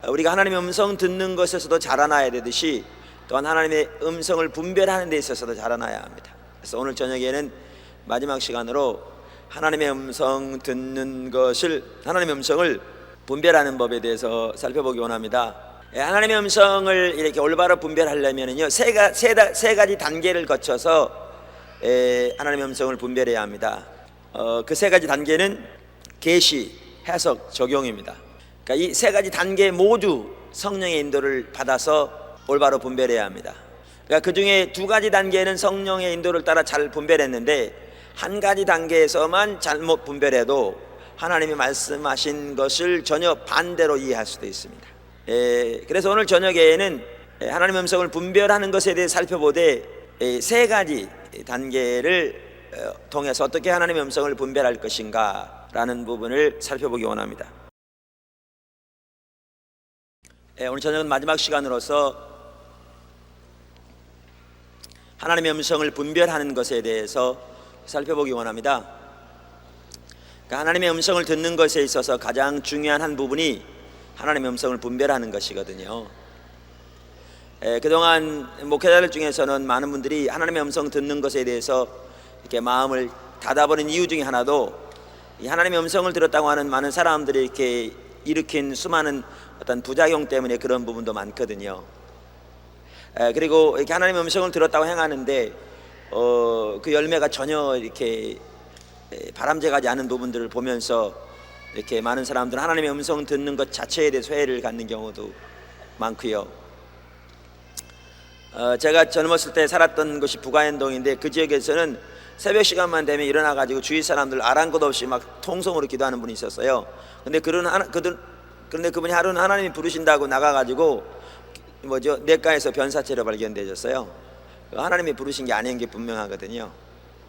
우리가 하나님의 음성 듣는 것에서도 자라나야 되듯이 또한 하나님의 음성을 분별하는 데 있어서도 자라나야 합니다. 그래서 오늘 저녁에는 마지막 시간으로 하나님의 음성 듣는 것을, 하나님의 음성을 분별하는 법에 대해서 살펴보기 원합니다. 하나님의 음성을 이렇게 올바로 분별하려면요, 세 가지 단계를 거쳐서 하나님의 음성을 분별해야 합니다. 그 세 가지 단계는 계시, 해석, 적용입니다. 그러니까 이 세 가지 단계 모두 성령의 인도를 받아서 올바로 분별해야 합니다. 그러니까 그 중에 두 가지 단계는 성령의 인도를 따라 잘 분별했는데 한 가지 단계에서만 잘못 분별해도 하나님이 말씀하신 것을 전혀 반대로 이해할 수도 있습니다. 그래서 오늘 저녁에는 하나님의 음성을 분별하는 것에 대해 살펴보되 세 가지 단계를 통해서 어떻게 하나님의 음성을 분별할 것인가 라는 부분을 살펴보기 원합니다. 오늘 저녁은 마지막 시간으로서 하나님의 음성을 분별하는 것에 대해서 살펴보기 원합니다. 그러니까 하나님의 음성을 듣는 것에 있어서 가장 중요한 한 부분이 하나님의 음성을 분별하는 것이거든요. 그동안 목회자들 중에서는 많은 분들이 하나님의 음성 듣는 것에 대해서 이렇게 마음을 닫아버린 이유 중에 하나도 이 하나님의 음성을 들었다고 하는 많은 사람들이 이렇게 일으킨 수많은 어떤 부작용 때문에 그런 부분도 많거든요. 그리고 이렇게 하나님의 음성을 들었다고 행하는데 그 열매가 전혀 이렇게 바람직하지 않은 부분들을 보면서 이렇게 많은 사람들은 하나님의 음성 듣는 것 자체에 대해서 회의를 갖는 경우도 많고요. 제가 젊었을 때 살았던 곳이 부가현동인데 그 지역에서는 새벽 시간만 되면 일어나가지고 주위 사람들 아랑곳 없이 막 통성으로 기도하는 분이 있었어요. 근데 그런데 그분이 하루는 하나님이 부르신다고 나가가지고 냇가에서 변사체로 발견되셨어요. 하나님이 부르신 게 아닌 게 분명하거든요.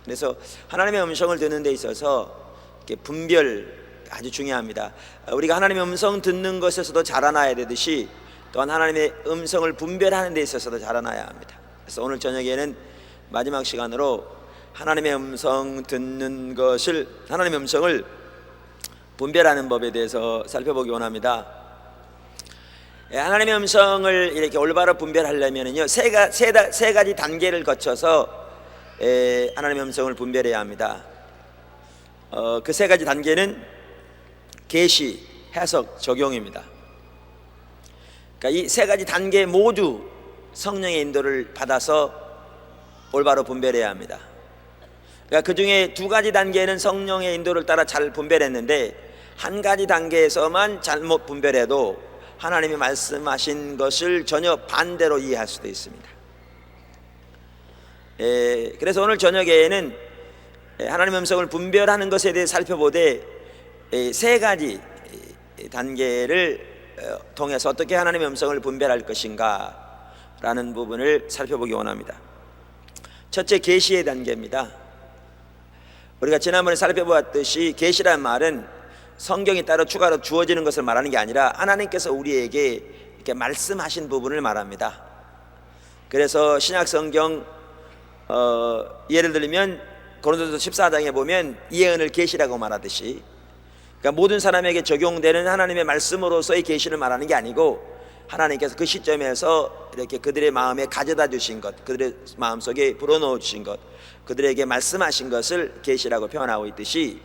그래서 하나님의 음성을 듣는 데 있어서 이렇게 분별 아주 중요합니다. 우리가 하나님의 음성 듣는 것에서도 자라나야 되듯이 또한 하나님의 음성을 분별하는 데 있어서도 자라나야 합니다. 그래서 오늘 저녁에는 마지막 시간으로 하나님의 음성 듣는 것을, 하나님의 음성을 분별하는 법에 대해서 살펴보기 원합니다. 하나님의 음성을 이렇게 올바로 분별하려면요, 세 가지 단계를 거쳐서 하나님의 음성을 분별해야 합니다. 그 세 가지 단계는 계시, 해석, 적용입니다. 그러니까 이 세 가지 단계 모두 성령의 인도를 받아서 올바로 분별해야 합니다. 그러니까 그 중에 두 가지 단계는 성령의 인도를 따라 잘 분별했는데 한 가지 단계에서만 잘못 분별해도 하나님이 말씀하신 것을 전혀 반대로 이해할 수도 있습니다. 그래서 오늘 저녁에는 하나님의 음성을 분별하는 것에 대해 살펴보되 세 가지 단계를 통해서 어떻게 하나님의 음성을 분별할 것인가 라는 부분을 살펴보기 원합니다. 첫째, 계시의 단계입니다. 우리가 지난번에 살펴보았듯이 계시라는 말은 성경이 따로 추가로 주어지는 것을 말하는 게 아니라 하나님께서 우리에게 이렇게 말씀하신 부분을 말합니다. 그래서 신약 성경 예를 들면 고린도서 14장에 보면 예언을 계시라고 말하듯이, 그러니까 모든 사람에게 적용되는 하나님의 말씀으로서의 계시를 말하는 게 아니고 하나님께서 그 시점에서 이렇게 그들의 마음에 가져다 주신 것, 그들의 마음속에 불어넣어 주신 것, 그들에게 말씀하신 것을 계시라고 표현하고 있듯이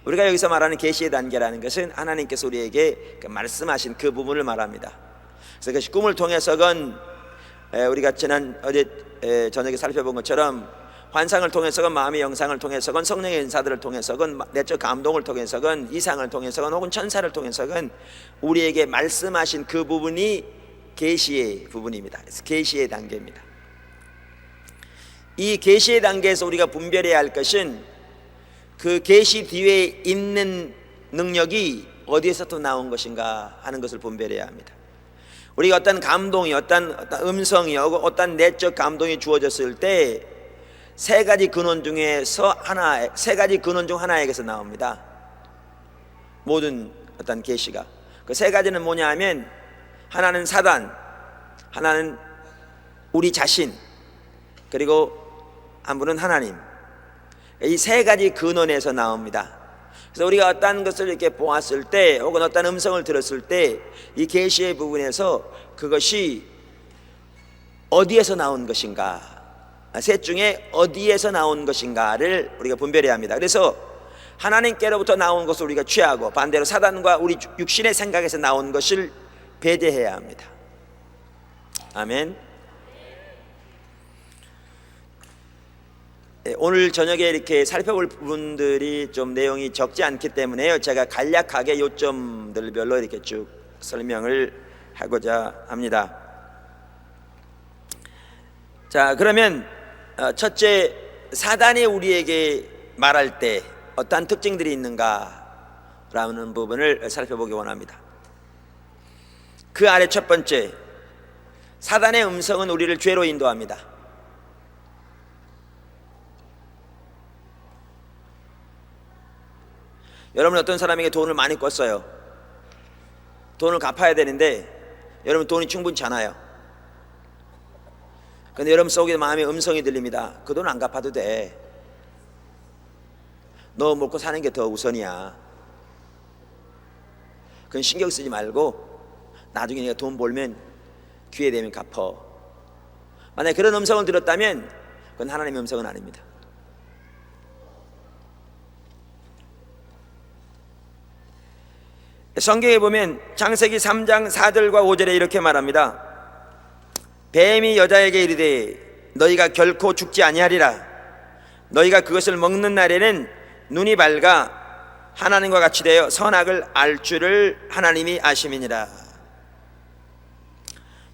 우리가 여기서 말하는 계시의 단계라는 것은 하나님께서 우리에게 말씀하신 그 부분을 말합니다. 그래서 그것이 꿈을 통해서건 우리가 어제 저녁에 살펴본 것처럼 환상을 통해서건 마음의 영상을 통해서건 성령의 인사들을 통해서건 내적 감동을 통해서건 이상을 통해서건 혹은 천사를 통해서건 우리에게 말씀하신 그 부분이 계시의 부분입니다. 그래서 계시의 단계입니다. 이 계시의 단계에서 우리가 분별해야 할 것은 그 계시 뒤에 있는 능력이 어디에서 또 나온 것인가 하는 것을 분별해야 합니다. 우리가 어떤 감동이, 어떤 음성이, 어떤 내적 감동이 주어졌을 때 세 가지 근원 중에서 세 가지 근원 중 하나에게서 나옵니다. 모든 어떤 계시가 그 세 가지는 뭐냐 하면 하나는 사단, 하나는 우리 자신, 그리고 한 분은 하나님. 이 세 가지 근원에서 나옵니다. 그래서 우리가 어떤 것을 이렇게 보았을 때 혹은 어떤 음성을 들었을 때 이 계시의 부분에서 그것이 어디에서 나온 것인가, 셋 중에 어디에서 나온 것인가를 우리가 분별해야 합니다. 그래서 하나님께로부터 나온 것을 우리가 취하고 반대로 사단과 우리 육신의 생각에서 나온 것을 배제해야 합니다. 아멘. 오늘 저녁에 이렇게 살펴볼 부분들이 좀 내용이 적지 않기 때문에요, 제가 간략하게 요점들별로 이렇게 쭉 설명을 하고자 합니다. 자, 그러면 첫째, 사단이 우리에게 말할 때 어떠한 특징들이 있는가라는 부분을 살펴보기 원합니다. 그 아래 첫 번째, 사단의 음성은 우리를 죄로 인도합니다. 여러분, 어떤 사람에게 돈을 많이 꿨어요. 돈을 갚아야 되는데 여러분 돈이 충분치 않아요. 근데 여러분 속에 마음에 음성이 들립니다. 그 돈 안 갚아도 돼. 너 먹고 사는 게 더 우선이야. 그건 신경 쓰지 말고 나중에 네가 돈 벌면 기회 되면 갚어. 만약에 그런 음성을 들었다면 그건 하나님의 음성은 아닙니다. 성경에 보면 창세기 3장 4절과 5절에 이렇게 말합니다. 뱀이 여자에게 이르되 너희가 결코 죽지 아니하리라. 너희가 그것을 먹는 날에는 눈이 밝아 하나님과 같이 되어 선악을 알 줄을 하나님이 아심이니라.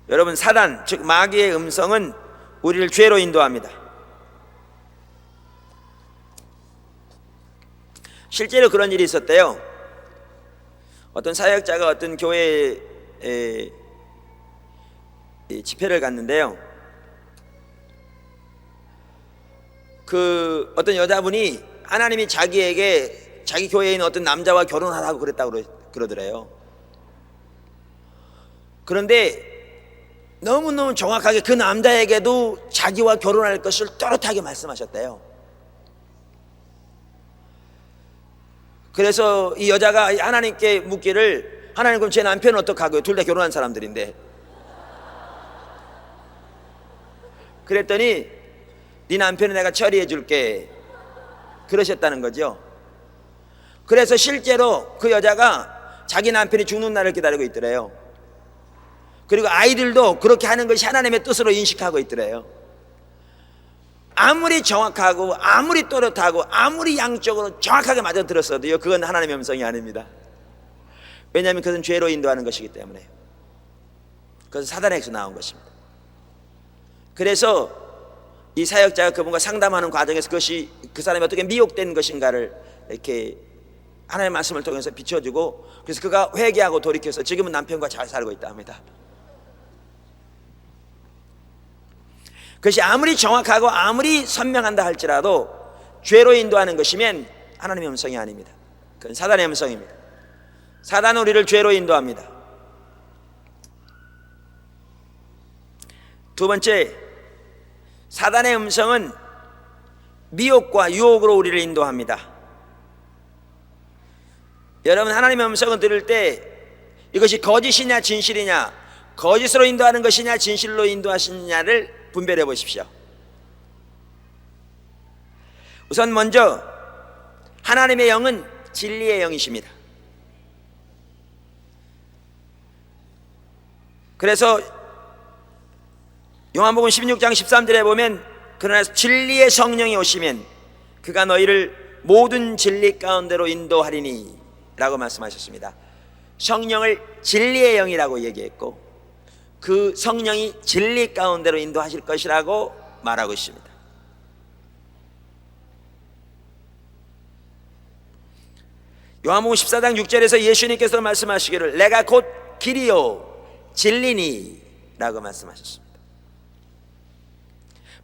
여러분, 사단 즉 마귀의 음성은 우리를 죄로 인도합니다. 실제로 그런 일이 있었대요. 어떤 사역자가 어떤 교회에 집회를 갔는데요, 그 어떤 여자분이 하나님이 자기에게 자기 교회에 있는 어떤 남자와 결혼하라고 그랬다고 그러더래요. 그런데 너무너무 정확하게 그 남자에게도 자기와 결혼할 것을 또렷하게 말씀하셨대요. 그래서 이 여자가 하나님께 묻기를, 하나님 그럼 제 남편은 어떡하고요? 둘 다 결혼한 사람들인데. 그랬더니 네 남편은 내가 처리해 줄게 그러셨다는 거죠. 그래서 실제로 그 여자가 자기 남편이 죽는 날을 기다리고 있더래요. 그리고 아이들도 그렇게 하는 것이 하나님의 뜻으로 인식하고 있더래요. 아무리 정확하고 아무리 또렷하고 아무리 양적으로 정확하게 맞아 들었어도요, 그건 하나님의 음성이 아닙니다. 왜냐하면 그것은 죄로 인도하는 것이기 때문에. 그것은 사단에게서 나온 것입니다. 그래서 이 사역자가 그분과 상담하는 과정에서 그것이 그 사람이 어떻게 미혹된 것인가를 이렇게 하나님의 말씀을 통해서 비춰주고, 그래서 그가 회개하고 돌이켜서 지금은 남편과 잘 살고 있다 합니다. 그것이 아무리 정확하고 아무리 선명한다 할지라도 죄로 인도하는 것이면 하나님의 음성이 아닙니다. 그건 사단의 음성입니다. 사단은 우리를 죄로 인도합니다. 두 번째, 사단의 음성은 미혹과 유혹으로 우리를 인도합니다. 여러분, 하나님의 음성을 들을 때 이것이 거짓이냐 진실이냐, 거짓으로 인도하는 것이냐 진실로 인도하시느냐를 분별해 보십시오. 우선 먼저 하나님의 영은 진리의 영이십니다. 그래서 요한복음 16장 13절에 보면, 그러나 진리의 성령이 오시면 그가 너희를 모든 진리 가운데로 인도하리니 라고 말씀하셨습니다. 성령을 진리의 영이라고 얘기했고 그 성령이 진리 가운데로 인도하실 것이라고 말하고 있습니다. 요한복음 14장 6절에서 예수님께서 말씀하시기를 내가 곧 길이요 진리니 라고 말씀하셨습니다.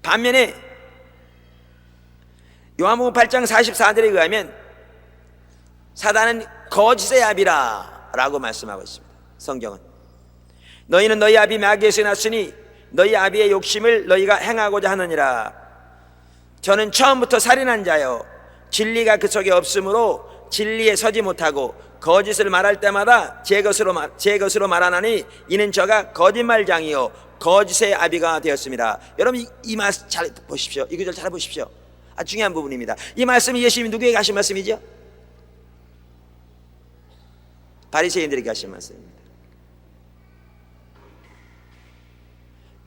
반면에 요한복음 8장 44절에 의하면 사단은 거짓의 아비라 라고 말씀하고 있습니다. 성경은 너희는 너희 아비 마귀에서 났으니 너희 아비의 욕심을 너희가 행하고자 하느니라. 저는 처음부터 살인한 자요 진리가 그 속에 없으므로 진리에 서지 못하고 거짓을 말할 때마다 제 것으로 말하나니 이는 저가 거짓말장이요 거짓의 아비가 되었습니다. 여러분 이 말씀 잘 보십시오. 이 구절 잘 보십시오. 아주 중요한 부분입니다. 이 말씀이 예수님이 누구에게 하신 말씀이죠? 바리새인들에게 하신 말씀입니다.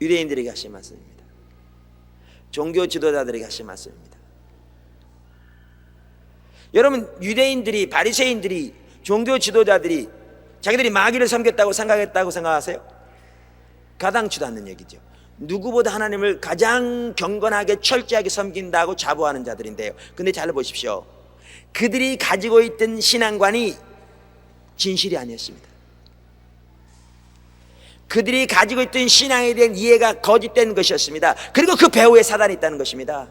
유대인들에게 하신 말씀입니다. 종교 지도자들에게 하신 말씀입니다. 여러분 유대인들이, 바리새인들이, 종교 지도자들이 자기들이 마귀를 섬겼다고 생각했다고 생각하세요? 가당치도 않는 얘기죠. 누구보다 하나님을 가장 경건하게 철저하게 섬긴다고 자부하는 자들인데요. 근데 잘 보십시오. 그들이 가지고 있던 신앙관이 진실이 아니었습니다. 그들이 가지고 있던 신앙에 대한 이해가 거짓된 것이었습니다. 그리고 그 배후에 사단이 있다는 것입니다.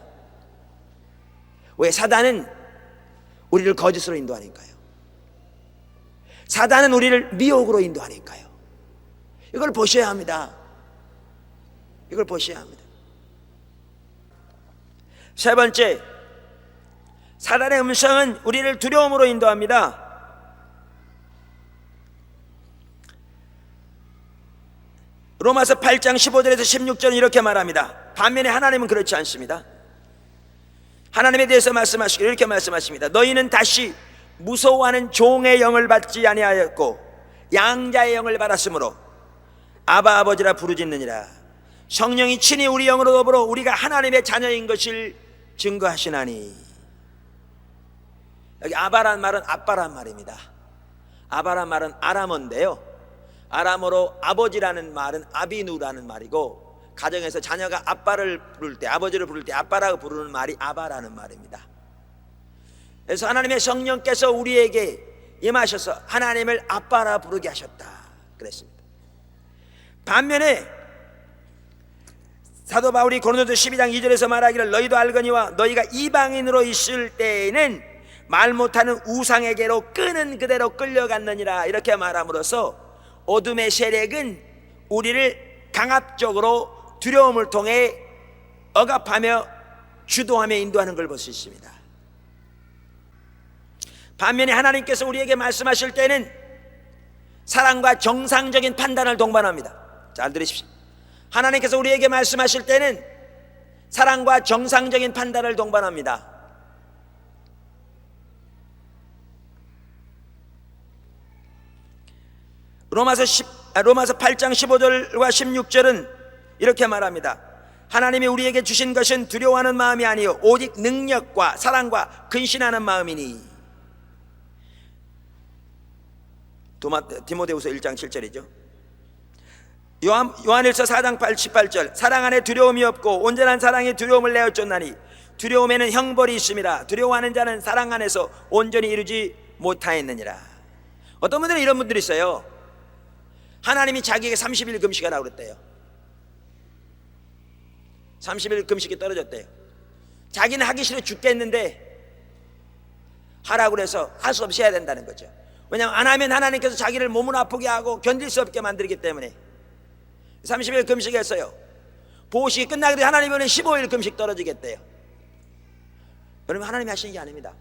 왜? 사단은 우리를 거짓으로 인도하니까요. 사단은 우리를 미혹으로 인도하니까요. 이걸 보셔야 합니다. 이걸 보셔야 합니다. 세 번째, 사단의 음성은 우리를 두려움으로 인도합니다. 로마서 8장 15절에서 16절은 이렇게 말합니다. 반면에 하나님은 그렇지 않습니다. 하나님에 대해서 말씀하시기를 이렇게 말씀하십니다. 너희는 다시 무서워하는 종의 영을 받지 아니하였고 양자의 영을 받았으므로 아바 아버지라 부르짖느니라. 성령이 친히 우리 영으로 더불어 우리가 하나님의 자녀인 것을 증거하시나니. 여기 아바란 말은 아빠란 말입니다. 아바란 말은 아람어인데요, 아람어로 아버지라는 말은 아비누라는 말이고, 가정에서 자녀가 아빠를 부를 때, 아버지를 부를 때 아빠라고 부르는 말이 아바라는 말입니다. 그래서 하나님의 성령께서 우리에게 임하셔서 하나님을 아빠라 부르게 하셨다 그랬습니다. 반면에 사도 바울이 고린도서 12장 2절에서 말하기를 너희도 알거니와 너희가 이방인으로 있을 때에는 말 못하는 우상에게로 끄는 그대로 끌려갔느니라, 이렇게 말함으로써 어둠의 세력은 우리를 강압적으로 두려움을 통해 억압하며 주도하며 인도하는 걸 볼 수 있습니다. 반면에 하나님께서 우리에게 말씀하실 때는 사랑과 정상적인 판단을 동반합니다. 잘 들으십시오. 하나님께서 우리에게 말씀하실 때는 사랑과 정상적인 판단을 동반합니다. 로마서 8장 15절과 16절은 이렇게 말합니다. 하나님이 우리에게 주신 것은 두려워하는 마음이 아니요 오직 능력과 사랑과 근신하는 마음이니. 디모데후서 1장 7절이죠. 요한일서 4장 18절 사랑 안에 두려움이 없고 온전한 사랑이 두려움을 내어 쫓나니 두려움에는 형벌이 있음이라. 두려워하는 자는 사랑 안에서 온전히 이루지 못하였느니라. 어떤 분들은 이런 분들이 있어요. 하나님이 자기에게 30일 금식하라고 그랬대요. 30일 금식이 떨어졌대요. 자기는 하기 싫어 죽겠는데 하라고 그래서 할 수 없이 해야 된다는 거죠. 왜냐하면 안 하면 하나님께서 자기를 몸을 아프게 하고 견딜 수 없게 만들기 때문에 30일 금식했어요. 보호식이 끝나기 전에 하나님은 15일 금식 떨어지겠대요. 여러분, 하나님이 하시는 게 아닙니다.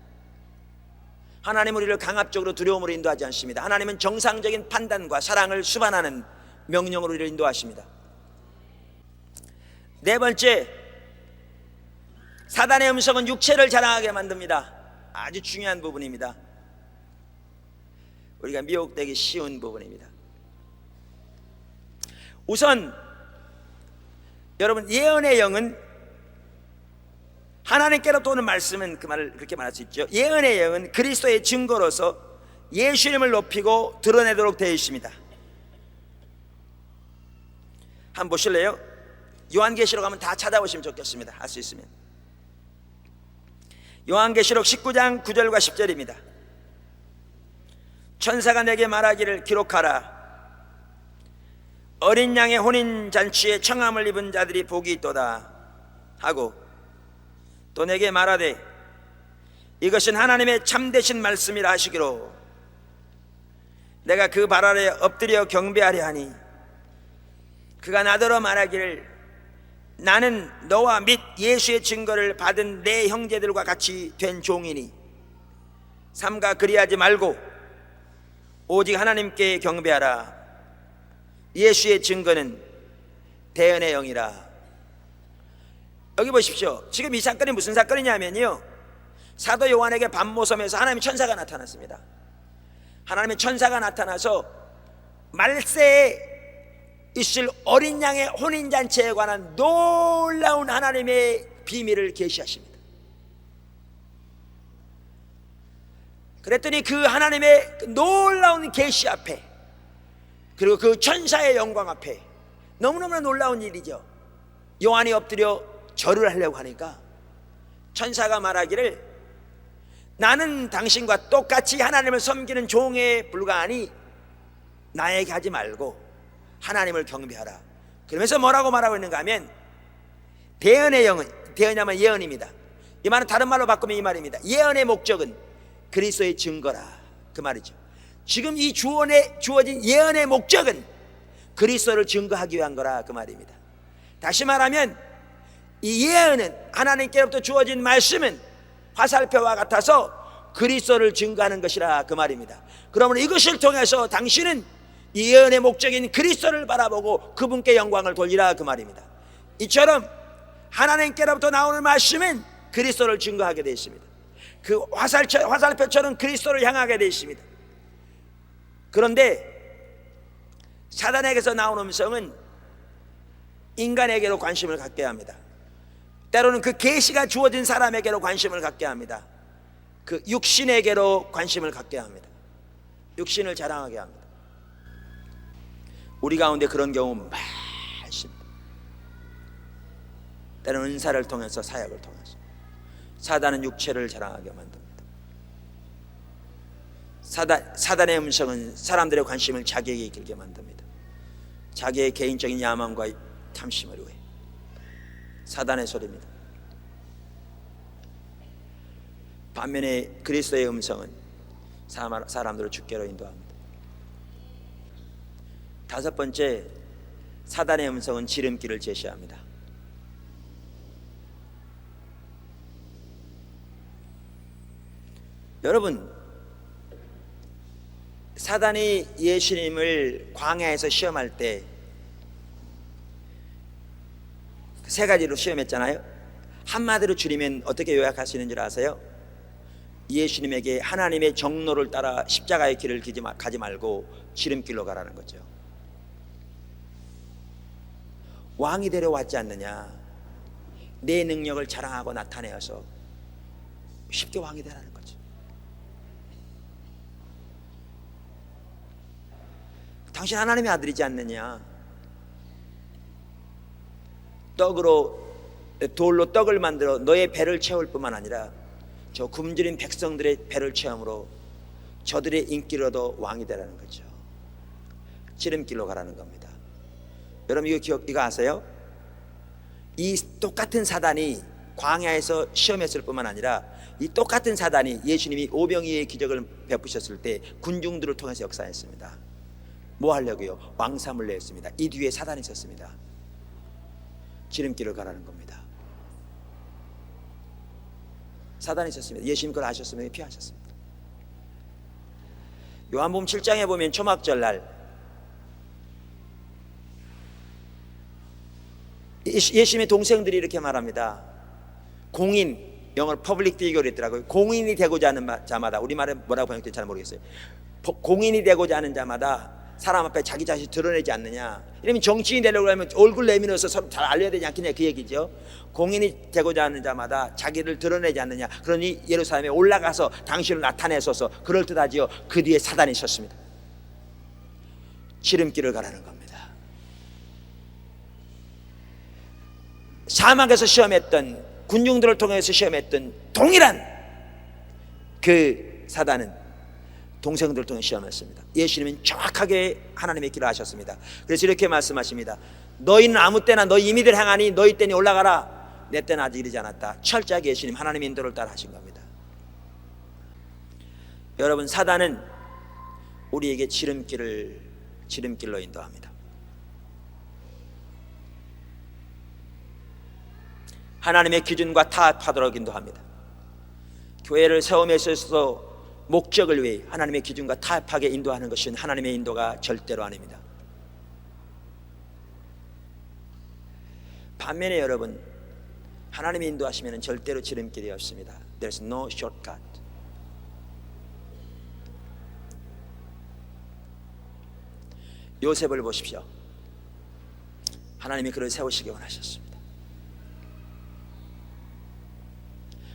하나님은 우리를 강압적으로 두려움으로 인도하지 않습니다. 하나님은 정상적인 판단과 사랑을 수반하는 명령으로 우리를 인도하십니다. 네 번째, 사단의 음성은 육체를 자랑하게 만듭니다. 아주 중요한 부분입니다. 우리가 미혹되기 쉬운 부분입니다. 우선 여러분, 예언의 영은, 하나님께로부터 오는 말씀은 그 말을 그렇게 말할 수 있죠. 예언의 영은 그리스도의 증거로서 예수 이름을 높이고 드러내도록 되어 있습니다. 한번 보실래요? 요한계시록 하면 다 찾아보시면 좋겠습니다. 할 수 있으면. 요한계시록 19장 9절과 10절입니다. 천사가 내게 말하기를 기록하라. 어린 양의 혼인잔치에 청함을 입은 자들이 복이 있도다 하고, 또 내게 말하되 이것은 하나님의 참되신 말씀이라 하시기로 내가 그 발 아래 엎드려 경배하려 하니 그가 나더러 말하기를 나는 너와 및 예수의 증거를 받은 내 형제들과 같이 된 종이니 삼가 그리하지 말고 오직 하나님께 경배하라. 예수의 증거는 대언의 영이라. 여기 보십시오. 지금 이 사건이 무슨 사건이냐면요, 사도 요한에게 밤모섬에서 하나님의 천사가 나타났습니다. 하나님의 천사가 나타나서 말세에 있을 어린 양의 혼인잔치에 관한 놀라운 하나님의 비밀을 계시하십니다. 그랬더니 그 하나님의 놀라운 계시 앞에, 그리고 그 천사의 영광 앞에, 너무너무 놀라운 일이죠. 요한이 엎드려 절을 하려고 하니까 천사가 말하기를, 나는 당신과 똑같이 하나님을 섬기는 종에 불과하니 나에게 하지 말고 하나님을 경배하라. 그러면서 뭐라고 말하고 있는가 하면, 대언의 영은, 대언이라면 예언입니다. 이 말은 다른 말로 바꾸면 이 말입니다. 예언의 목적은 그리스도의 증거라, 그 말이죠. 지금 이 주원에 주어진 예언의 목적은 그리스도를 증거하기 위한 거라, 그 말입니다. 다시 말하면 이 예언은, 하나님께로부터 주어진 말씀은 화살표와 같아서 그리스도를 증거하는 것이라, 그 말입니다. 그러면 이것을 통해서 당신은 이 예언의 목적인 그리스도를 바라보고 그분께 영광을 돌리라, 그 말입니다. 이처럼 하나님께로부터 나오는 말씀은 그리스도를 증거하게 되어 있습니다. 그 화살표처럼 그리스도를 향하게 되어 있습니다. 그런데 사단에게서 나오는 음성은 인간에게로 관심을 갖게 합니다. 때로는 그 계시가 주어진 사람에게로 관심을 갖게 합니다. 그 육신에게로 관심을 갖게 합니다. 육신을 자랑하게 합니다. 우리 가운데 그런 경우 많습니다. 때로는 은사를 통해서, 사역을 통해서 사단은 육체를 자랑하게 만듭니다. 사단의 음성은 사람들의 관심을 자기에게 길게 만듭니다. 자기의 개인적인 야망과 탐심을 위해. 사단의 소리입니다. 반면에 그리스도의 음성은 사람들을 주께로 인도합니다. 다섯 번째, 사단의 음성은 지름길을 제시합니다. 여러분, 사단이 예수님을 광야에서 시험할 때 세 가지로 시험했잖아요. 한마디로 줄이면 어떻게 요약할 수 있는 줄 아세요? 예수님에게 하나님의 정로를 따라 십자가의 길을 가지 말고 지름길로 가라는 거죠. 왕이 데려왔지 않느냐, 내 능력을 자랑하고 나타내어서 쉽게 왕이 되라는 거죠. 당신 하나님의 아들이지 않느냐, 돌로 떡을 만들어 너의 배를 채울 뿐만 아니라 저 굶주린 백성들의 배를 채움으로 저들의 인기를 얻어 왕이 되라는 거죠. 지름길로 가라는 겁니다. 여러분, 이거 아세요? 이 똑같은 사단이 광야에서 시험했을 뿐만 아니라 이 똑같은 사단이 예수님이 오병이의 기적을 베푸셨을 때 군중들을 통해서 역사했습니다. 뭐 하려고요? 왕 삼을려 했습니다. 이 뒤에 사단이 있었습니다. 지름길을 가라는 겁니다. 사단이 있었습니다. 예수님 그걸 아셨으면 피하셨습니다. 요한복음 7장에 보면 초막절 날 예수님의 동생들이 이렇게 말합니다. 공인, 영어로 퍼블릭 피겨를 했더라고요. 공인이 되고자 하는 자마다, 우리말에 뭐라고 번역될지 잘 모르겠어요. 공인이 되고자 하는 자마다 사람 앞에 자기 자신을 드러내지 않느냐. 이러면 정치인이 되려고 하면 얼굴 내밀어서 서로 잘 알려야 되지 않겠냐, 그 얘기죠. 공인이 되고자 하는 자마다 자기를 드러내지 않느냐. 그러니 예루살렘에 올라가서 당신을 나타내소서. 그럴 듯하지요. 그 뒤에 사단이 있었습니다. 지름길을 가라는 겁니다. 사막에서 시험했던, 군중들을 통해서 시험했던 동일한 그 사단은 동생들을 통해 시험했습니다. 예수님은 정확하게 하나님의 길을 아셨습니다. 그래서 이렇게 말씀하십니다. 너희는 아무 때나 너희 임의들 행하니 너희 때니 올라가라. 내 때는 아직 이르지 않았다. 철저하게 예수님 하나님의 인도를 따라 하신 겁니다. 여러분, 사단은 우리에게 지름길로 인도합니다. 하나님의 기준과 타협하도록 인도합니다. 교회를 세움에 있어서 목적을 위해 하나님의 기준과 타협하게 인도하는 것은 하나님의 인도가 절대로 아닙니다. 반면에 여러분, 하나님의 인도하시면 절대로 지름길이 없습니다. There's no shortcut. 요셉을 보십시오. 하나님이 그를 세우시기 원하셨습니다.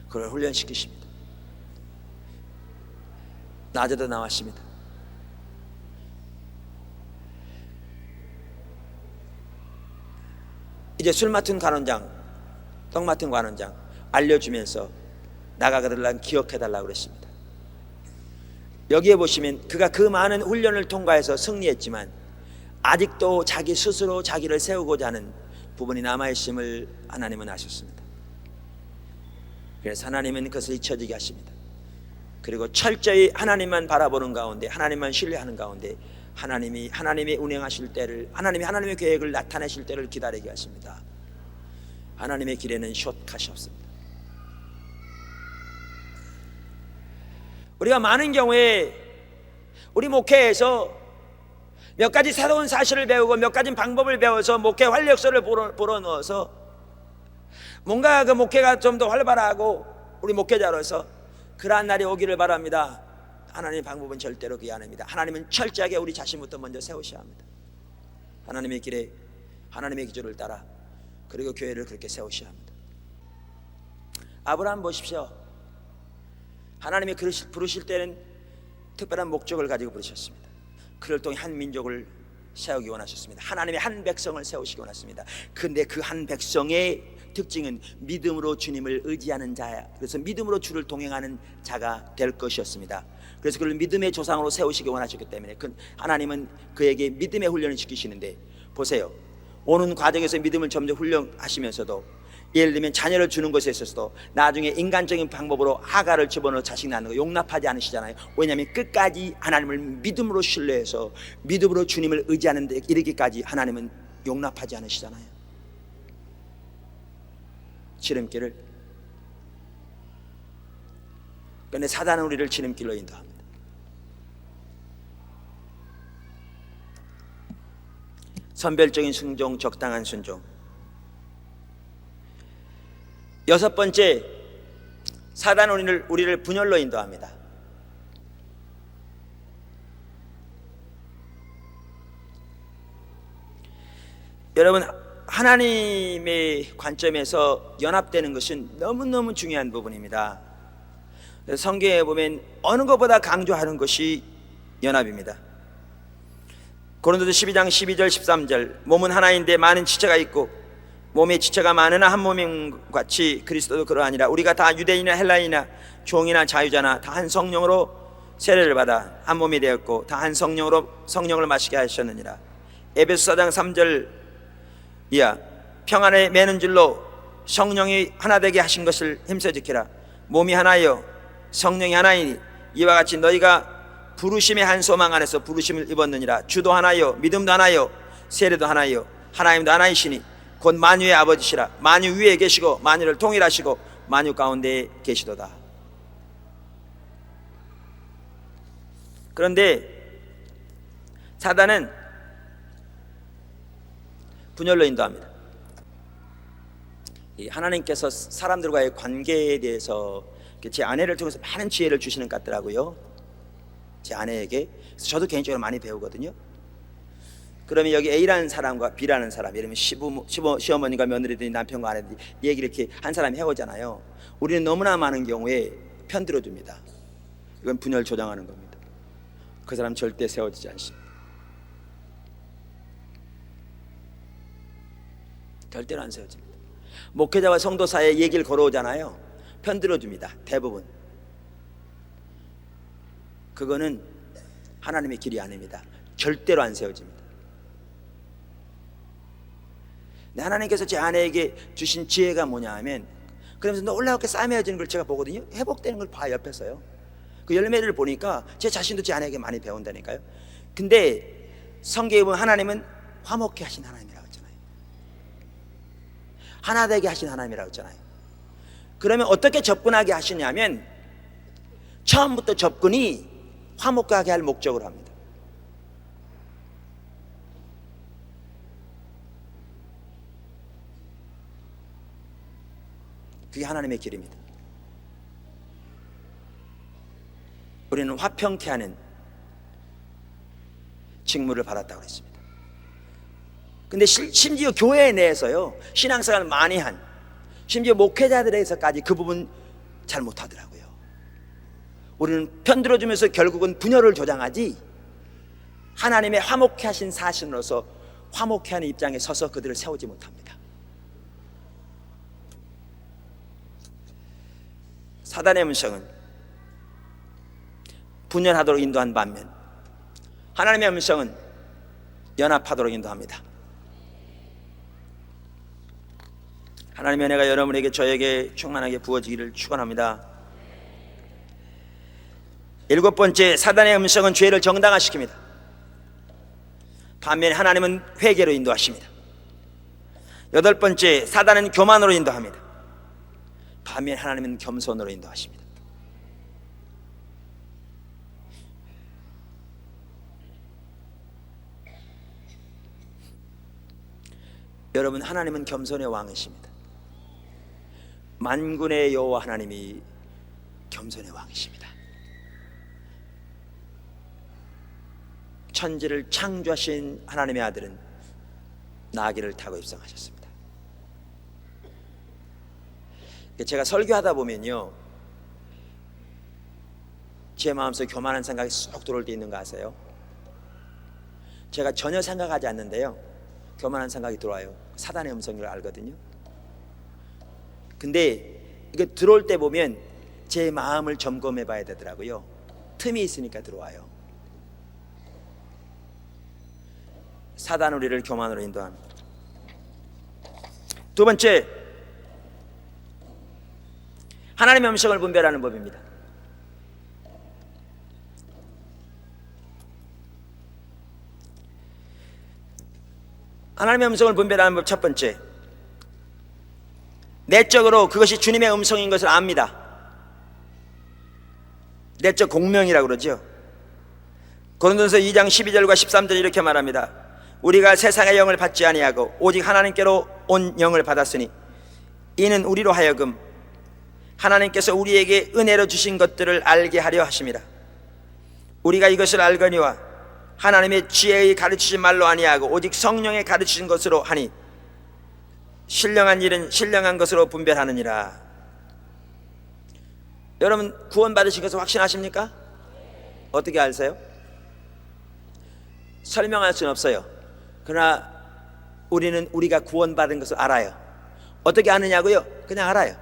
그를 훈련시키십니다. 낮에도 나왔습니다. 이제 술 맡은 관원장, 떡 맡은 관원장 알려주면서 나가달라고 기억해달라고 그랬습니다. 여기에 보시면 그가 그 많은 훈련을 통과해서 승리했지만 아직도 자기 스스로 자기를 세우고자 하는 부분이 남아있음을 하나님은 아셨습니다. 그래서 하나님은 그것을 잊혀지게 하십니다. 그리고 철저히 하나님만 바라보는 가운데, 하나님만 신뢰하는 가운데 하나님이 운행하실 때를, 하나님의 계획을 나타내실 때를 기다리게 하십니다. 하나님의 길에는 숏컷이 없습니다. 우리가 많은 경우에 우리 목회에서 몇 가지 새로운 사실을 배우고 몇 가지 방법을 배워서 목회 활력소를 불어넣어서 뭔가 그 목회가 좀 더 활발하고 우리 목회자로서 그러한 날이 오기를 바랍니다. 하나님의 방법은 절대로 그게 아닙니다. 하나님은 철저하게 우리 자신부터 먼저 세우셔야 합니다. 하나님의 길에, 하나님의 기준을 따라, 그리고 교회를 그렇게 세우셔야 합니다. 아브라함 보십시오. 하나님이 부르실 때는 특별한 목적을 가지고 부르셨습니다. 그를 통해 한 민족을 세우기 원하셨습니다. 하나님의 한 백성을 세우시기 원하십니다. 그런데 그 한 백성의 특징은 믿음으로 주님을 의지하는 자야. 그래서 믿음으로 주를 동행하는 자가 될 것이었습니다. 그래서 그를 믿음의 조상으로 세우시기 원하셨기 때문에 하나님은 그에게 믿음의 훈련을 시키시는데, 보세요, 오는 과정에서 믿음을 점점 훈련하시면서도 예를 들면 자녀를 주는 것에 있어서도 나중에 인간적인 방법으로 하가를 집어넣어 자식 낳는 거 용납하지 않으시잖아요. 왜냐하면 끝까지 하나님을 믿음으로 신뢰해서 믿음으로 주님을 의지하는 데 이르기까지 하나님은 용납하지 않으시잖아요. 지름길을. 그런데 사단은 우리를 지름길로 인도합니다. 선별적인 순종, 적당한 순종. 여섯 번째, 사단은 우리를 분열로 인도합니다. 여러분, 하나님의 관점에서 연합되는 것은 너무너무 중요한 부분입니다. 성경에 보면 어느 것보다 강조하는 것이 연합입니다. 고린도서 12장 12절 13절, 몸은 하나인데 많은 지체가 있고 몸에 지체가 많으나 한 몸인 같이 그리스도도 그러하니라. 우리가 다 유대인이나 헬라인이나 종이나 자유자나 다 한 성령으로 세례를 받아 한 몸이 되었고 다 한 성령으로 성령을 마시게 하셨느니라. 에베소 4장 3절 이하, 평안에 매는 줄로 성령이 하나 되게 하신 것을 힘써 지키라. 몸이 하나요 성령이 하나이니 이와 같이 너희가 부르심의 한 소망 안에서 부르심을 입었느니라. 주도 하나요 믿음도 하나요 세례도 하나요 하나님도 하나이시니 곧 만유의 아버지시라. 만유 위에 계시고 만유를 통일하시고 만유 가운데 계시도다. 그런데 사단은 분열로 인도합니다. 하나님께서 사람들과의 관계에 대해서 제 아내를 통해서 많은 지혜를 주시는 것 같더라고요. 제 아내에게. 그래서 저도 개인적으로 많이 배우거든요. 그러면 여기 A라는 사람과 B라는 사람, 예를 들면 시어머니가 며느리들이 남편과 아내들이 얘기를 이렇게 한 사람이 해오잖아요. 우리는 너무나 많은 경우에 편들어줍니다. 이건 분열 조장하는 겁니다. 그 사람 절대 세워지지 않습니다. 절대로 안 세워집니다. 목회자와 성도 사이에 얘기를 걸어오잖아요. 편들어줍니다. 대부분. 그거는 하나님의 길이 아닙니다. 절대로 안 세워집니다. 하나님께서 제 아내에게 주신 지혜가 뭐냐 하면, 그러면서 놀랍게 싸매어지는 걸 제가 보거든요. 회복되는 걸 봐요, 옆에서요. 그 열매를 보니까 제 자신도 제 아내에게 많이 배운다니까요. 근데 성경에 보면 하나님은 화목케 하신 하나님이라고 했잖아요. 하나 되게 하신 하나님이라고 했잖아요. 그러면 어떻게 접근하게 하시냐면 처음부터 접근이 화목하게 할 목적으로 합니다. 그게 하나님의 길입니다. 우리는 화평케 하는 직무를 받았다고 했습니다. 근데 심지어 교회 내에서요, 신앙생활을 많이 한, 심지어 목회자들에서까지 그 부분 잘 못하더라고요. 우리는 편들어주면서 결국은 분열을 조장하지, 하나님의 화목케 하신 사신으로서 화목케 하는 입장에 서서 그들을 세우지 못합니다. 사단의 음성은 분열하도록 인도한 반면, 하나님의 음성은 연합하도록 인도합니다. 하나님의 은혜가 여러분에게, 저에게 충만하게 부어지기를 축원합니다. 7번째, 사단의 음성은 죄를 정당화시킵니다. 반면에 하나님은 회개로 인도하십니다. 8번째, 사단은 교만으로 인도합니다. 반면에 하나님은 겸손으로 인도하십니다. 여러분, 하나님은 겸손의 왕이십니다. 만군의 여호와 하나님이 겸손의 왕이십니다. 천지를 창조하신 하나님의 아들은 나귀를 타고 입성하셨습니다. 제가 설교하다 보면요, 제 마음속에 교만한 생각이 쏙 들어올 때 있는 거 아세요? 제가 전혀 생각하지 않는데요, 교만한 생각이 들어와요. 사단의 음성을 알거든요. 근데 이게 들어올 때 보면 제 마음을 점검해 봐야 되더라고요. 틈이 있으니까 들어와요. 사단 우리를 교만으로 인도합니다. 2번째, 하나님의 음성을 분별하는 법입니다. 하나님의 음성을 분별하는 법 첫 번째, 내적으로 그것이 주님의 음성인 것을 압니다. 내적 공명이라고 그러죠. 고린도전서 2장 12절과 13절 이렇게 말합니다. 우리가 세상의 영을 받지 아니하고 오직 하나님께로 온 영을 받았으니 이는 우리로 하여금 하나님께서 우리에게 은혜로 주신 것들을 알게 하려 하심이라. 우리가 이것을 알거니와 하나님의 지혜의 가르치신 말로 아니하고 오직 성령의 가르치신 것으로 하니 신령한 일은 신령한 것으로 분별하느니라. 여러분, 구원 받으신 것을 확신하십니까? 어떻게 아세요? 설명할 수는 없어요. 그러나 우리는 우리가 구원받은 것을 알아요. 어떻게 아느냐고요? 그냥 알아요.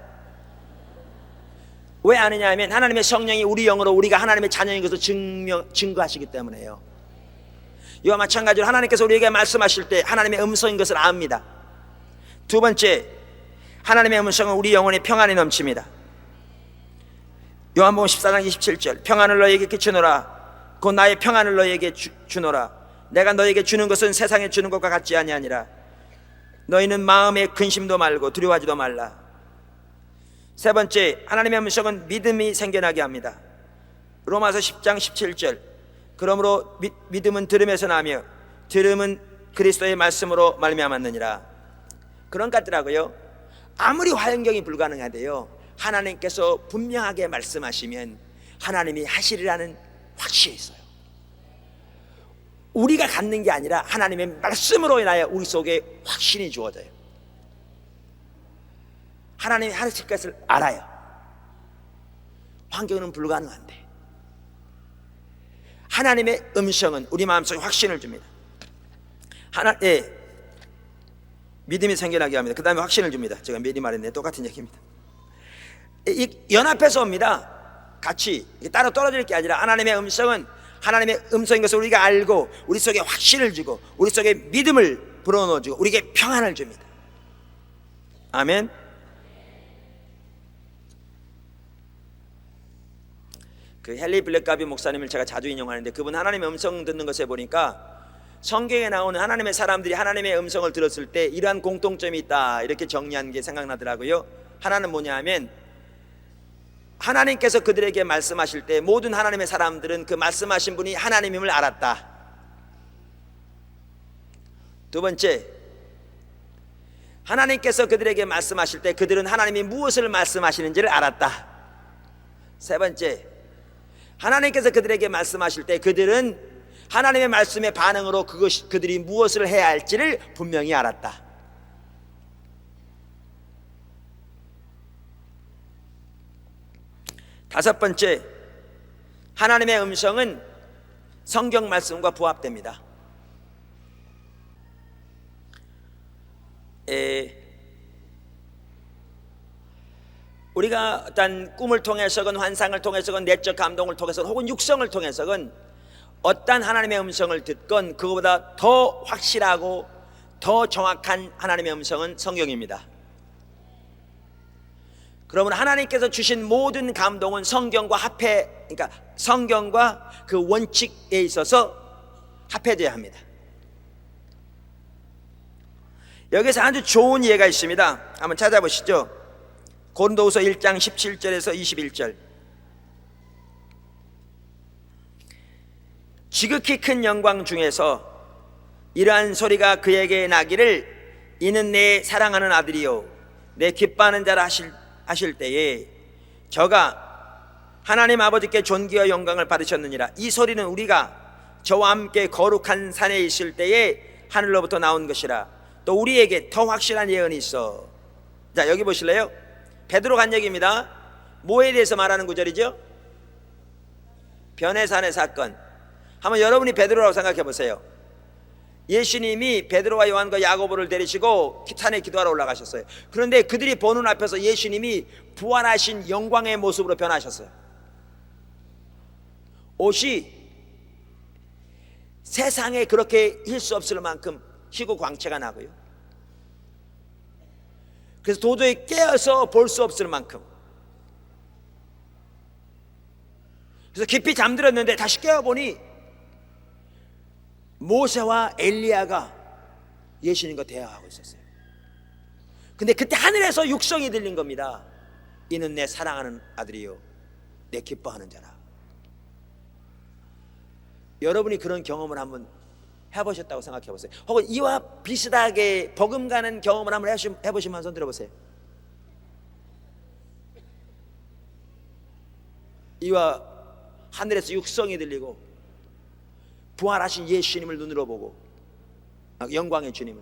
왜 아느냐 하면 하나님의 성령이 우리 영으로 우리가 하나님의 자녀인 것을 증거하시기 때문에요. 이와 마찬가지로 하나님께서 우리에게 말씀하실 때 하나님의 음성인 것을 압니다. 2번째, 하나님의 음성은 우리 영혼의 평안이 넘칩니다. 요한복음 14장 27절, 평안을 너에게 끼치노라. 곧 나의 평안을 너에게 주노라. 내가 너에게 주는 것은 세상에 주는 것과 같지 아니하니라. 너희는 마음에 근심도 말고 두려워하지도 말라. 3번째, 하나님의 음성은 믿음이 생겨나게 합니다. 로마서 10장 17절, 그러므로 믿음은 들음에서 나며 들음은 그리스도의 말씀으로 말미암았느니라. 그런 것 같더라고요. 아무리 화형경이 불가능하대요, 하나님께서 분명하게 말씀하시면 하나님이 하시리라는 확신이 있어요. 우리가 갖는 게 아니라 하나님의 말씀으로 인하여 우리 속에 확신이 주어져요. 하나님이 하실 것을 알아요. 환경은 불가능한데 하나님의 음성은 우리 마음속에 확신을 줍니다. 믿음이 생겨나게 합니다. 그 다음에 확신을 줍니다. 제가 미리 말했네, 똑같은 얘기입니다. 연합해서 옵니다. 같이 따로 떨어질 게 아니라 하나님의 음성은 하나님의 음성인 것을 우리가 알고 우리 속에 확신을 주고 우리 속에 믿음을 불어넣어주고 우리에게 평안을 줍니다. 아멘. 그 헨리 블랙가비 목사님을 제가 자주 인용하는데, 그분 하나님의 음성 듣는 것에 보니까 성경에 나오는 하나님의 사람들이 하나님의 음성을 들었을 때 이러한 공통점이 있다, 이렇게 정리한 게 생각나더라고요. 하나는 뭐냐 하면 하나님께서 그들에게 말씀하실 때 모든 하나님의 사람들은 그 말씀하신 분이 하나님임을 알았다. 두 번째, 하나님께서 그들에게 말씀하실 때 그들은 하나님이 무엇을 말씀하시는지를 알았다. 세 번째, 하나님께서 그들에게 말씀하실 때 그들은 하나님의 말씀의 반응으로 그들이 무엇을 해야 할지를 분명히 알았다. 다섯 번째, 하나님의 음성은 성경 말씀과 부합됩니다. 우리가 어떤 꿈을 통해서건 환상을 통해서건 내적 감동을 통해서건 혹은 육성을 통해서건 어떤 하나님의 음성을 듣건 그거보다 더 확실하고 더 정확한 하나님의 음성은 성경입니다. 그러면 하나님께서 주신 모든 감동은 성경과 그러니까 성경과 그 원칙에 있어서 합해져야 합니다. 여기서 아주 좋은 예가 있습니다. 한번 찾아보시죠. 고린도후서 1장 17절에서 21절. 지극히 큰 영광 중에서 이러한 소리가 그에게 나기를 이는 내 사랑하는 아들이요 내 기뻐하는 자라 하실 때에 저가 하나님 아버지께 존귀와 영광을 받으셨느니라. 이 소리는 우리가 저와 함께 거룩한 산에 있을 때에 하늘로부터 나온 것이라. 또 우리에게 더 확실한 예언이 있어. 자, 여기 보실래요? 베드로가 한 얘기입니다. 뭐에 대해서 말하는 구절이죠? 변해산의 사건. 한번 여러분이 베드로라고 생각해 보세요. 예수님이 베드로와 요한과 야고보를 데리시고 산에 기도하러 올라가셨어요. 그런데 그들이 보는 앞에서 예수님이 부활하신 영광의 모습으로 변하셨어요. 옷이 세상에 그렇게 힐 수 없을 만큼 희고 광채가 나고요. 그래서 도저히 깨어서 볼 수 없을 만큼. 그래서 깊이 잠들었는데 다시 깨어보니 모세와 엘리야가 예수님과 대화하고 있었어요. 근데 그때 하늘에서 육성이 들린 겁니다. 이는 내 사랑하는 아들이요 내 기뻐하는 자라. 여러분이 그런 경험을 한번 해보셨다고 생각해 보세요. 혹은 이와 비슷하게 버금가는 경험을 한번 해보시면 손 들어보세요. 이와 하늘에서 육성이 들리고 부활하신 예수님을 눈으로 보고 영광의 주님을,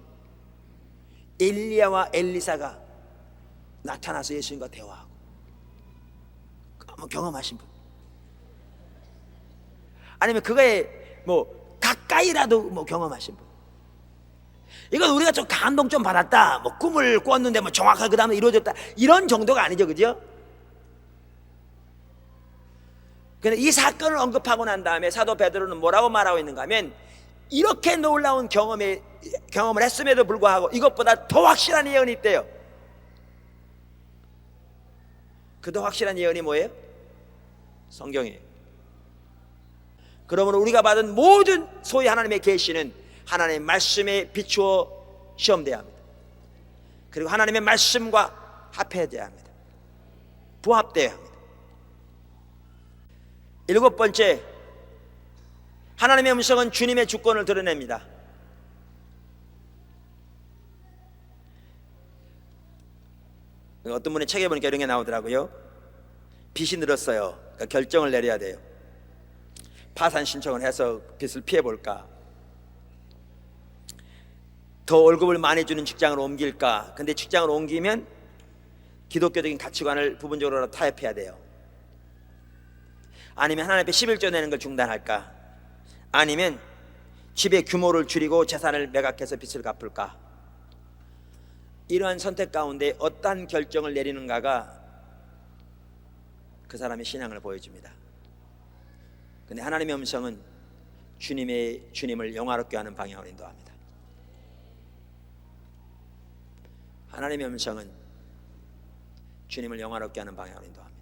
엘리야와 엘리사가 나타나서 예수님과 대화하고 한번 경험하신 분, 아니면 그거에 뭐 가까이라도 뭐 경험하신 분, 이건 우리가 좀 감동 좀 받았다, 뭐 꿈을 꿨는데 뭐 정확하게 그 다음에 이루어졌다, 이런 정도가 아니죠, 그죠? 근데 이 사건을 언급하고 난 다음에 사도 베드로는 뭐라고 말하고 있는가 하면, 이렇게 놀라운 경험을 했음에도 불구하고 이것보다 더 확실한 예언이 있대요. 그 더 확실한 예언이 뭐예요? 성경이에요. 그러므로 우리가 받은 모든 소위 하나님의 계시는 하나님의 말씀에 비추어 시험돼야 합니다. 그리고 하나님의 말씀과 합해져야 합니다. 부합돼야 합니다. 일곱 번째, 하나님의 음성은 주님의 주권을 드러냅니다. 어떤 분의 책에 보니까 이런 게 나오더라고요. 빚이 늘었어요. 그러니까 결정을 내려야 돼요. 파산 신청을 해서 빚을 피해볼까, 더 월급을 많이 주는 직장으로 옮길까. 근데 직장을 옮기면 기독교적인 가치관을 부분적으로 타협해야 돼요. 아니면 하나님 앞에 11조 내는 걸 중단할까, 아니면 집의 규모를 줄이고 재산을 매각해서 빚을 갚을까. 이러한 선택 가운데 어떤 결정을 내리는가가 그 사람의 신앙을 보여줍니다. 근데 하나님의 음성은 주님을 영화롭게 하는 방향으로 인도합니다. 하나님의 음성은 주님을 영화롭게 하는 방향으로 인도합니다.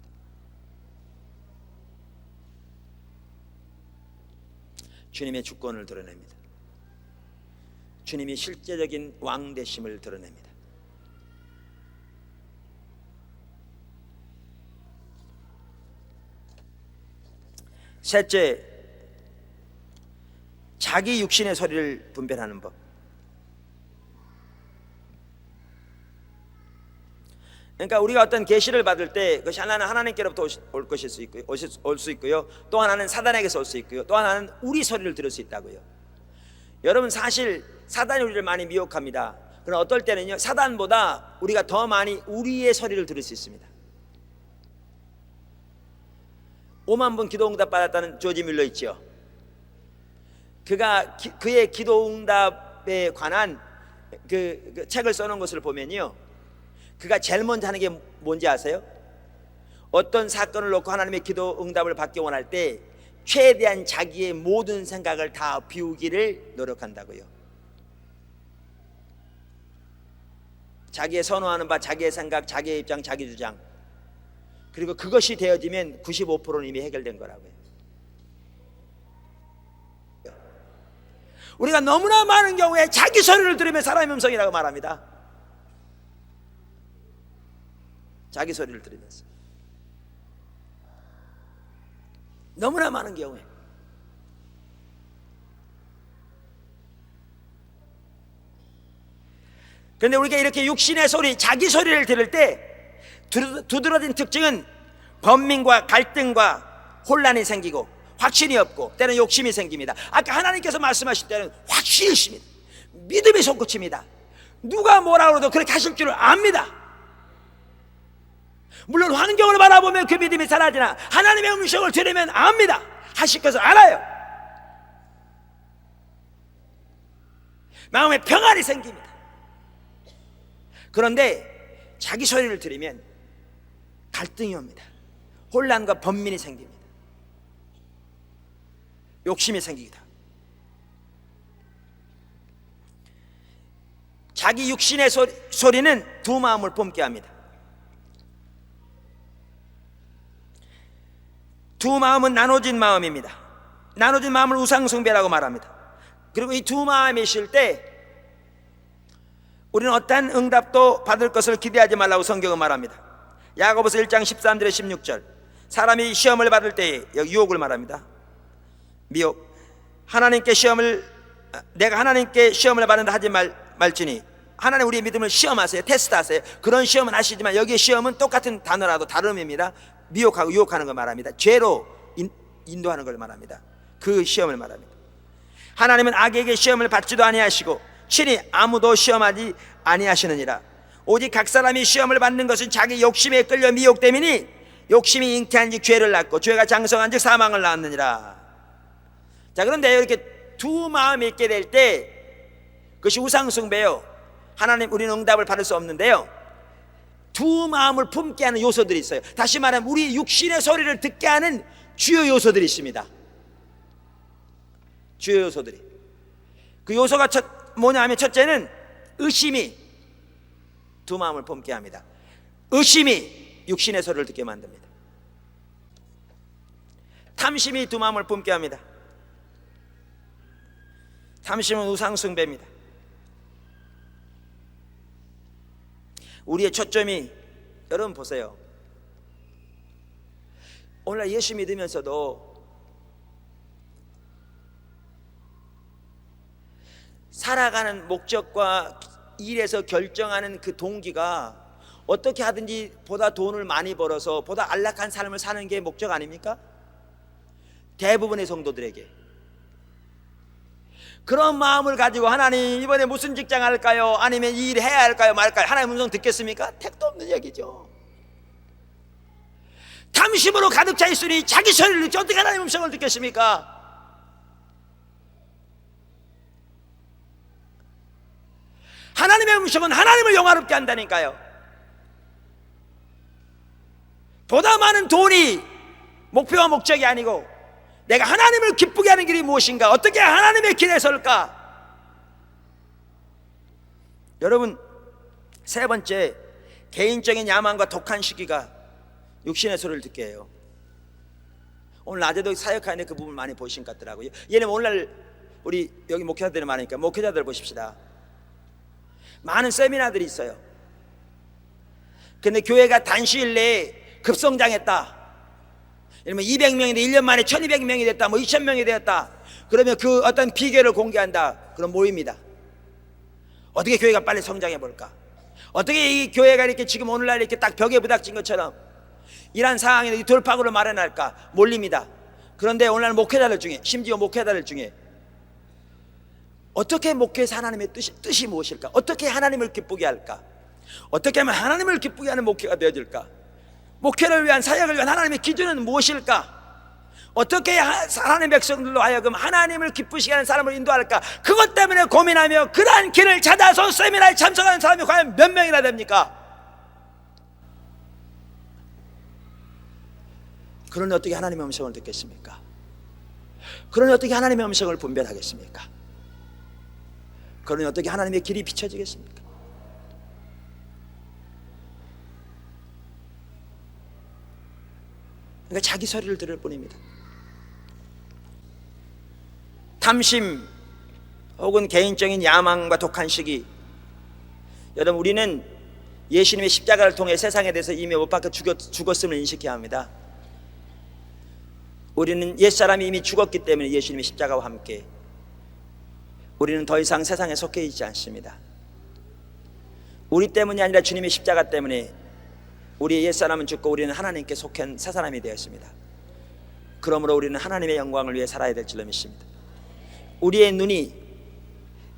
주님의 주권을 드러냅니다. 주님이 실제적인 왕 되심을 드러냅니다. 셋째, 자기 육신의 소리를 분별하는 법. 그러니까 우리가 어떤 계시를 받을 때 그것이 하나는 하나님께로부터 올 것일 수 있고요, 올 수 있고요, 또 하나는 사단에게서 올 수 있고요, 또 하나는 우리 소리를 들을 수 있다고요. 여러분, 사실 사단이 우리를 많이 미혹합니다. 그러나 어떨 때는요, 사단보다 우리가 더 많이 우리의 소리를 들을 수 있습니다. 5만 번 기도응답 받았다는 조지 뮬러 있죠. 그의 기도응답에 관한 그 책을 써놓은 것을 보면요, 그가 제일 먼저 하는 게 뭔지 아세요? 어떤 사건을 놓고 하나님의 기도응답을 받기 원할 때 최대한 자기의 모든 생각을 다 비우기를 노력한다고요. 자기의 선호하는 바, 자기의 생각, 자기의 입장, 자기 주장, 그리고 그것이 되어지면 95%는 이미 해결된 거라고요. 우리가 너무나 많은 경우에 자기 소리를 들으면 사람의 음성이라고 말합니다. 자기 소리를 들으면서 너무나 많은 경우에. 그런데 우리가 이렇게 육신의 소리, 자기 소리를 들을 때 두드러진 특징은 번민과 갈등과 혼란이 생기고 확신이 없고 때는 욕심이 생깁니다. 아까 하나님께서 말씀하실 때는 확신이 있습니다. 믿음이 솟구칩니다. 누가 뭐라 그래도 그렇게 하실 줄을 압니다. 물론 환경을 바라보면 그 믿음이 사라지나 하나님의 음성을 들으면 압니다. 하실 것을 알아요. 마음에 평안이 생깁니다. 그런데 자기 소리를 들으면 갈등이 옵니다. 혼란과 번민이 생깁니다. 욕심이 생기기도. 자기 육신의 소리는 두 마음을 뿜게 합니다. 두 마음은 나눠진 마음입니다. 나눠진 마음을 우상숭배라고 말합니다. 그리고 이 두 마음이 있을 때 우리는 어떠한 응답도 받을 것을 기대하지 말라고 성경은 말합니다. 야고보서 1장 13절에 16절, 사람이 시험을 받을 때에, 여기 유혹을 말합니다. 미혹. 내가 하나님께 시험을 받는다 하지 말지니, 하나님 우리의 믿음을 시험하세요. 테스트하세요. 그런 시험은 하시지만 여기에 시험은 똑같은 단어라도 다른 의미입니다. 미혹하고 유혹하는 걸 말합니다. 죄로 인도하는 걸 말합니다. 그 시험을 말합니다. 하나님은 악에게 시험을 받지도 아니하시고 친히 아무도 시험하지 아니하시느니라. 오직 각 사람이 시험을 받는 것은 자기 욕심에 끌려 미혹됨이니 욕심이 잉태한 지 죄를 낳고 죄가 장성한 지 사망을 낳았느니라. 자, 그런데 이렇게 두 마음이 있게 될 때 그것이 우상숭배요, 하나님 우리는 응답을 받을 수 없는데요, 두 마음을 품게 하는 요소들이 있어요. 다시 말하면 우리 육신의 소리를 듣게 하는 주요 요소들이 있습니다. 주요 요소들이. 그 요소가 뭐냐 하면, 첫째는 의심이 두 마음을 품게 합니다. 의심이 육신의 소리를 듣게 만듭니다. 탐심이 두 마음을 품게 합니다. 탐심은 우상숭배입니다. 우리의 초점이, 여러분 보세요. 오늘날 예수 믿으면서도 살아가는 목적과 일에서 결정하는 그 동기가 어떻게 하든지 보다 돈을 많이 벌어서 보다 안락한 삶을 사는 게 목적 아닙니까? 대부분의 성도들에게 그런 마음을 가지고 하나님 이번에 무슨 직장 할까요? 아니면 이 일 해야 할까요? 말까요? 하나님 음성 듣겠습니까? 택도 없는 얘기죠. 탐심으로 가득 차 있으니 자기 소리를 듣지 어떻게 하나님 음성을 듣겠습니까? 하나님의 음성은 하나님을 영화롭게 한다니까요. 보다 많은 돈이 목표와 목적이 아니고 내가 하나님을 기쁘게 하는 길이 무엇인가? 어떻게 하나님의 길에 설까? 여러분, 세 번째, 개인적인 야망과 독한 시기가 육신의 소리를 듣게 해요. 오늘 낮에도 사역하는데 그 부분 많이 보신 것 같더라고요. 얘는 오늘날 우리 여기 목회자들이 많으니까 목회자들 보십시다. 많은 세미나들이 있어요. 근데 교회가 단시일 내에 급성장했다, 예를 들면 200명인데 1년 만에 1200명이 됐다, 뭐 2000명이 되었다. 그러면 그 어떤 비결을 공개한다. 그럼 모입니다. 어떻게 교회가 빨리 성장해 볼까? 어떻게 이 교회가 이렇게 지금 오늘날 이렇게 딱 벽에 부닥친 것처럼 이러한 상황에 돌파구를 마련할까? 몰립니다. 그런데 오늘날 목회자들 중에, 심지어 목회자들 중에 어떻게 목회에서 하나님의 뜻이 무엇일까? 어떻게 하나님을 기쁘게 할까? 어떻게 하면 하나님을 기쁘게 하는 목회가 되어질까? 목회를 위한, 사역을 위한 하나님의 기준은 무엇일까? 어떻게 하나님의 백성들로 하여금 하나님을 기쁘시게 하는 사람을 인도할까? 그것 때문에 고민하며 그러한 길을 찾아서 세미나에 참석하는 사람이 과연 몇 명이나 됩니까? 그러니 어떻게 하나님의 음성을 듣겠습니까? 그러니 어떻게 하나님의 음성을 분별하겠습니까? 그러니 어떻게 하나님의 길이 비춰지겠습니까? 그러니까 자기 소리를 들을 뿐입니다. 탐심 혹은 개인적인 야망과 독한 시기. 여러분, 우리는 예수님의 십자가를 통해 세상에 대해서 이미 못 박혀 죽었음을 인식해야 합니다. 우리는 옛사람이 이미 죽었기 때문에 예수님의 십자가와 함께 우리는 더 이상 세상에 속해 있지 않습니다. 우리 때문이 아니라 주님의 십자가 때문에 우리의 옛사람은 죽고 우리는 하나님께 속한 새 사람이 되었습니다. 그러므로 우리는 하나님의 영광을 위해 살아야 될 줄로 믿습니다. 우리의 눈이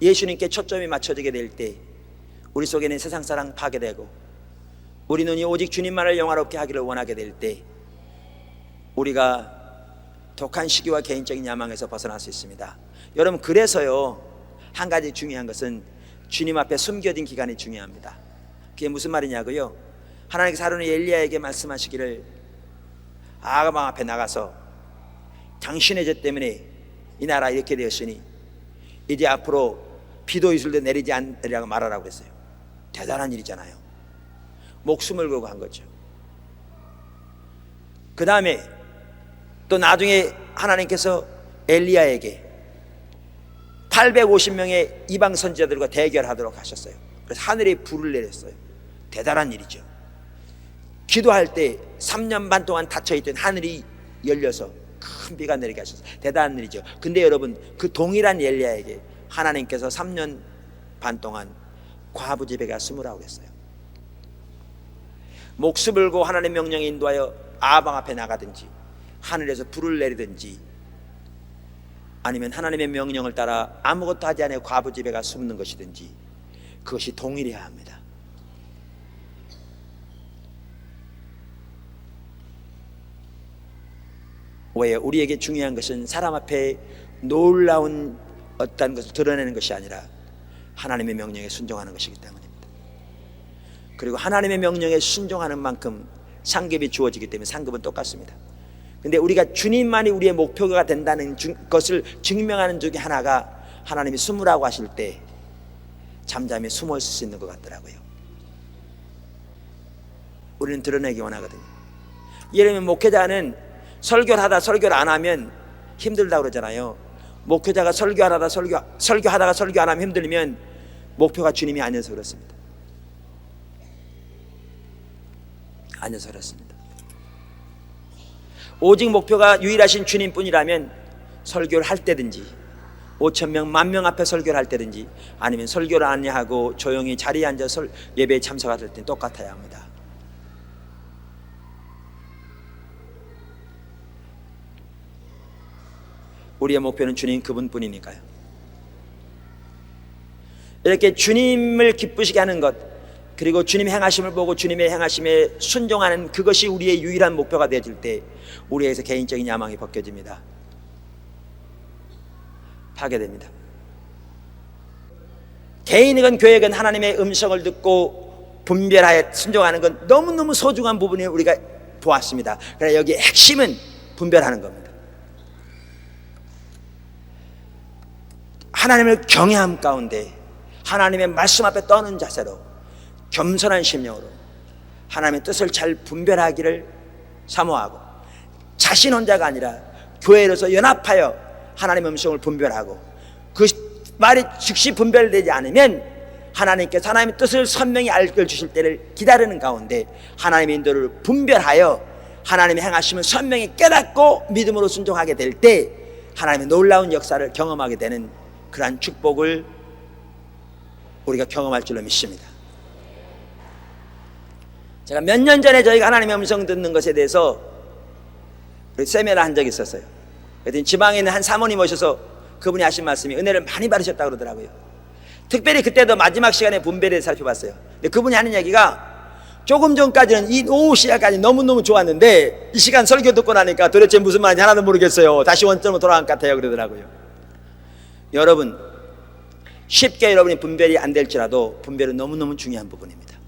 예수님께 초점이 맞춰지게 될 때 우리 속에는 세상 사랑 파괴되고, 우리 눈이 오직 주님만을 영화롭게 하기를 원하게 될 때 우리가 독한 시기와 개인적인 야망에서 벗어날 수 있습니다. 여러분, 그래서요, 한 가지 중요한 것은 주님 앞에 숨겨진 기간이 중요합니다. 그게 무슨 말이냐고요? 하나님께서 하루는 엘리야에게 말씀하시기를, 아가방 앞에 나가서 당신의 죄 때문에 이 나라 이렇게 되었으니 이제 앞으로 비도 이슬도 내리지 않으리라고 말하라고 했어요. 대단한 일이잖아요. 목숨을 걸고 한 거죠. 그 다음에 또 나중에 하나님께서 엘리야에게 850명의 이방 선지자들과 대결하도록 하셨어요. 그래서 하늘에 불을 내렸어요. 대단한 일이죠. 기도할 때 3년 반 동안 닫혀있던 하늘이 열려서 큰 비가 내리게 하셨어요. 대단한 일이죠. 근데 여러분, 그 동일한 엘리야에게 하나님께서 3년 반 동안 과부 집에가 숨으라고 했어요. 목숨을 걸고 하나님의 명령에 인도하여 아방 앞에 나가든지 하늘에서 불을 내리든지, 아니면 하나님의 명령을 따라 아무것도 하지 않아 과부 집에가 숨는 것이든지, 그것이 동일해야 합니다. 왜? 우리에게 중요한 것은 사람 앞에 놀라운 어떤 것을 드러내는 것이 아니라 하나님의 명령에 순종하는 것이기 때문입니다. 그리고 하나님의 명령에 순종하는 만큼 상급이 주어지기 때문에 상급은 똑같습니다. 근데 우리가 주님만이 우리의 목표가 된다는 것을 증명하는 중에 하나가, 하나님이 숨으라고 하실 때 잠잠히 숨어 있을 수 있는 것 같더라고요. 우리는 드러내기 원하거든요. 예를 들면 목회자는 설교를 하다 설교를 안 하면 힘들다고 그러잖아요. 목회자가 설교하다가 설교 안 하면 힘들면 목표가 주님이 아니어서 그렇습니다. 아니어서 그렇습니다. 오직 목표가 유일하신 주님뿐이라면 설교를 할 때든지 5,000명, 10,000명 앞에 설교를 할 때든지, 아니면 설교를 안 하고 조용히 자리에 앉아서 예배에 참석할 때는 똑같아야 합니다. 우리의 목표는 주님 그분뿐이니까요. 이렇게 주님을 기쁘시게 하는 것, 그리고 주님의 행하심을 보고 주님의 행하심에 순종하는 그것이 우리의 유일한 목표가 되어질 때 우리에게서 개인적인 야망이 벗겨집니다. 파괴됩니다. 개인이건 교회건 하나님의 음성을 듣고 분별하여 순종하는 건 너무너무 소중한 부분을 우리가 보았습니다. 그러나 여기에 핵심은 분별하는 겁니다. 하나님을 경외함 가운데 하나님의 말씀 앞에 떠는 자세로 겸손한 심령으로 하나님의 뜻을 잘 분별하기를 사모하고, 자신 혼자가 아니라 교회로서 연합하여 하나님의 음성을 분별하고, 그 말이 즉시 분별되지 않으면 하나님께서 하나님의 뜻을 선명히 알려주실 때를 기다리는 가운데 하나님의 인도를 분별하여 하나님의 행하심을 선명히 깨닫고 믿음으로 순종하게 될 때 하나님의 놀라운 역사를 경험하게 되는 그러한 축복을 우리가 경험할 줄로 믿습니다. 제가 몇 년 전에 저희가 하나님의 음성 듣는 것에 대해서 세미나를 한 적이 있었어요. 그랬더니 지방에 있는 한 사모님 오셔서 그분이 하신 말씀이 은혜를 많이 받으셨다고 그러더라고요. 특별히 그때도 마지막 시간에 분별을 살펴봤어요. 근데 그분이 하는 얘기가 조금 전까지는 이 오후 시간까지 너무너무 좋았는데 이 시간 설교 듣고 나니까 도대체 무슨 말인지 하나도 모르겠어요. 다시 원점으로 돌아간 것 같아요 그러더라고요. 여러분, 쉽게 여러분이 분별이 안 될지라도 분별은 너무너무 중요한 부분입니다.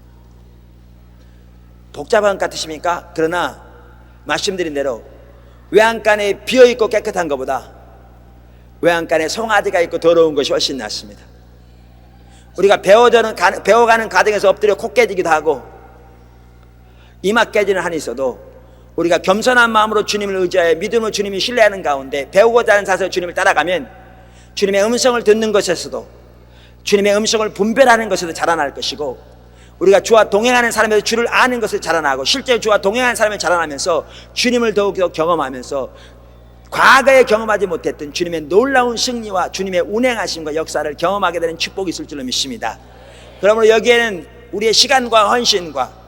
복잡한 것 같으십니까? 그러나 말씀드린 대로 외양간에 비어있고 깨끗한 것보다 외양간에 송아지가 있고 더러운 것이 훨씬 낫습니다. 우리가 배워가는 과정에서 엎드려 코 깨지기도 하고 이마 깨지는 한이 있어도 우리가 겸손한 마음으로 주님을 의지하여 믿음으로 주님을 신뢰하는 가운데 배우고자 하는 자세로 주님을 따라가면 주님의 음성을 듣는 것에서도 주님의 음성을 분별하는 것에도 자라날 것이고, 우리가 주와 동행하는 사람에서 주를 아는 것을 자라나고 실제 주와 동행하는 사람을 자라나면서 주님을 더욱더 경험하면서 과거에 경험하지 못했던 주님의 놀라운 승리와 주님의 운행하심과 역사를 경험하게 되는 축복이 있을 줄로 믿습니다. 그러므로 여기에는 우리의 시간과 헌신과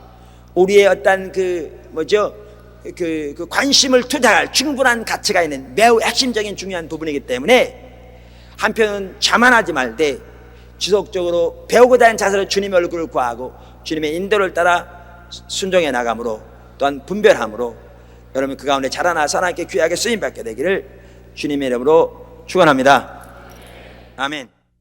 우리의 어떤 그 관심을 투자할 충분한 가치가 있는 매우 핵심적인 중요한 부분이기 때문에 한편은 자만하지 말되 지속적으로 배우고자 하는 자세로 주님의 얼굴을 구하고 주님의 인도를 따라 순종해 나감으로 또한 분별함으로 여러분 그 가운데 자라나서 하나님께 귀하게 쓰임받게 되기를 주님의 이름으로 축원합니다. 아멘.